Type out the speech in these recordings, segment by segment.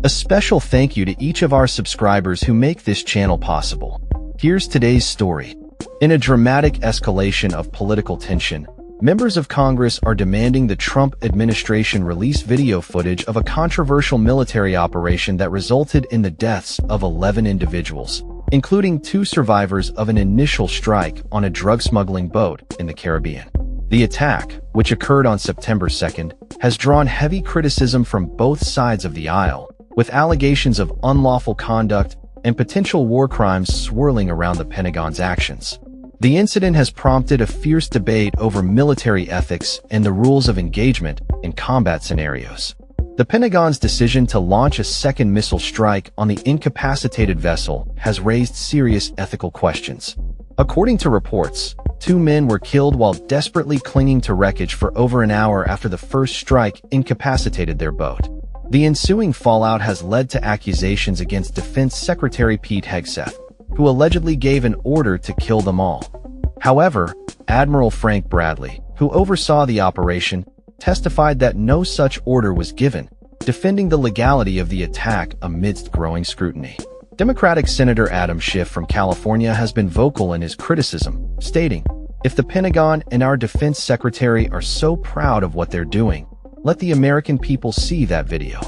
A special thank you to each of our subscribers who make this channel possible. Here's today's story. In a dramatic escalation of political tension, members of Congress are demanding the Trump administration release video footage of a controversial military operation that resulted in the deaths of 11 individuals, including 2 survivors of an initial strike on a drug smuggling boat in the Caribbean. The attack, which occurred on September 2nd, has drawn heavy criticism from both sides of the aisle, with allegations of unlawful conduct and potential war crimes swirling around the Pentagon's actions. The incident has prompted a fierce debate over military ethics and the rules of engagement in combat scenarios. The Pentagon's decision to launch a second missile strike on the incapacitated vessel has raised serious ethical questions. According to reports, 2 men were killed while desperately clinging to wreckage for over an hour after the first strike incapacitated their boat. The ensuing fallout has led to accusations against Defense Secretary Pete Hegseth, who allegedly gave an order to kill them all. However, Admiral Frank Bradley, who oversaw the operation, testified that no such order was given, defending the legality of the attack amidst growing scrutiny. Democratic Senator Adam Schiff from California has been vocal in his criticism, stating, "If the Pentagon and our Defense Secretary are so proud of what they're doing, let the American people see that video."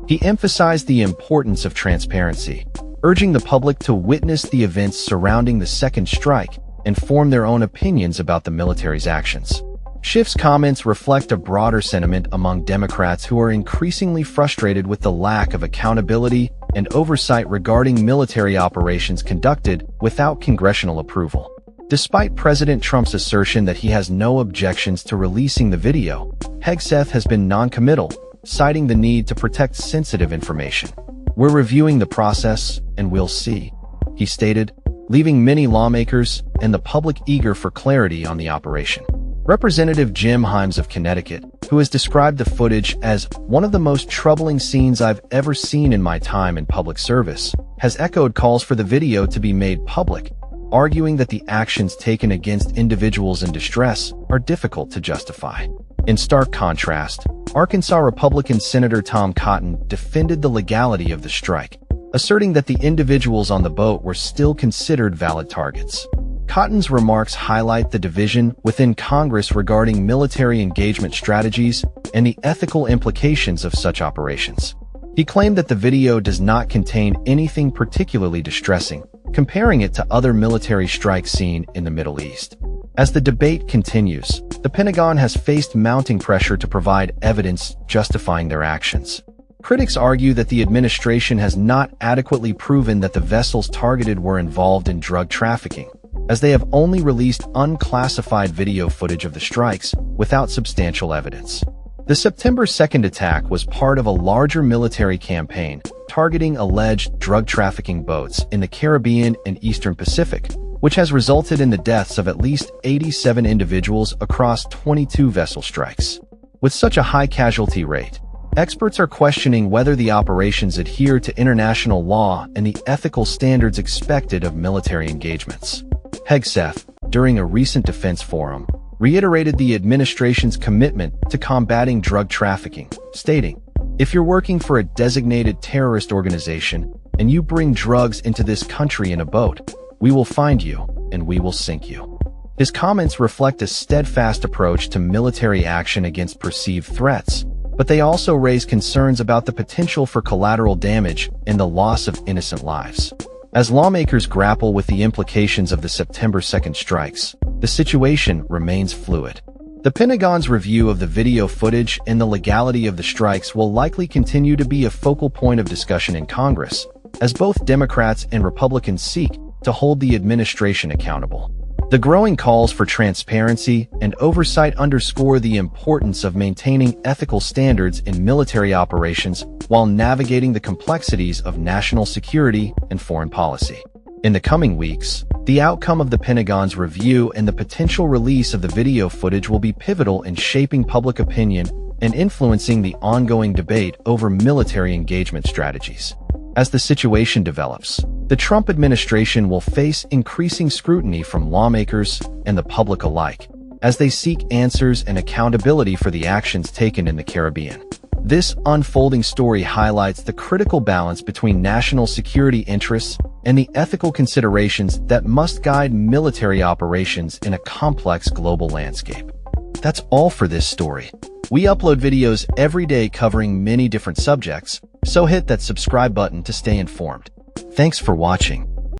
He emphasized the importance of transparency, urging the public to witness the events surrounding the second strike and form their own opinions about the military's actions. Schiff's comments reflect a broader sentiment among Democrats who are increasingly frustrated with the lack of accountability and oversight regarding military operations conducted without congressional approval. Despite President Trump's assertion that he has no objections to releasing the video, Hegseth has been non-committal, citing the need to protect sensitive information. "We're reviewing the process, and we'll see," he stated, leaving many lawmakers and the public eager for clarity on the operation. Representative Jim Himes of Connecticut, who has described the footage as one of the most troubling scenes I've ever seen in my time in public service, has echoed calls for the video to be made public, arguing that the actions taken against individuals in distress are difficult to justify. In stark contrast, Arkansas Republican Senator Tom Cotton defended the legality of the strike, asserting that the individuals on the boat were still considered valid targets. Cotton's remarks highlight the division within Congress regarding military engagement strategies and the ethical implications of such operations. He claimed that the video does not contain anything particularly distressing, comparing it to other military strikes seen in the Middle East. As the debate continues, the Pentagon has faced mounting pressure to provide evidence justifying their actions. Critics argue that the administration has not adequately proven that the vessels targeted were involved in drug trafficking, as they have only released unclassified video footage of the strikes without substantial evidence. The September 2nd attack was part of a larger military campaign targeting alleged drug trafficking boats in the Caribbean and Eastern Pacific, which has resulted in the deaths of at least 87 individuals across 22 vessel strikes. With such a high casualty rate, experts are questioning whether the operations adhere to international law and the ethical standards expected of military engagements. Hegseth, during a recent defense forum, reiterated the administration's commitment to combating drug trafficking, stating, "If you're working for a designated terrorist organization and you bring drugs into this country in a boat, we will find you and we will sink you." His comments reflect a steadfast approach to military action against perceived threats, but they also raise concerns about the potential for collateral damage and the loss of innocent lives. As lawmakers grapple with the implications of the September 2nd strikes, the situation remains fluid. The Pentagon's review of the video footage and the legality of the strikes will likely continue to be a focal point of discussion in Congress, as both Democrats and Republicans seek to hold the administration accountable. The growing calls for transparency and oversight underscore the importance of maintaining ethical standards in military operations while navigating the complexities of national security and foreign policy. In the coming weeks, the outcome of the Pentagon's review and the potential release of the video footage will be pivotal in shaping public opinion and influencing the ongoing debate over military engagement strategies. As the situation develops, the Trump administration will face increasing scrutiny from lawmakers and the public alike, as they seek answers and accountability for the actions taken in the Caribbean. This unfolding story highlights the critical balance between national security interests and the ethical considerations that must guide military operations in a complex global landscape. That's all for this story. We upload videos every day covering many different subjects, so hit that subscribe button to stay informed. Thanks for watching.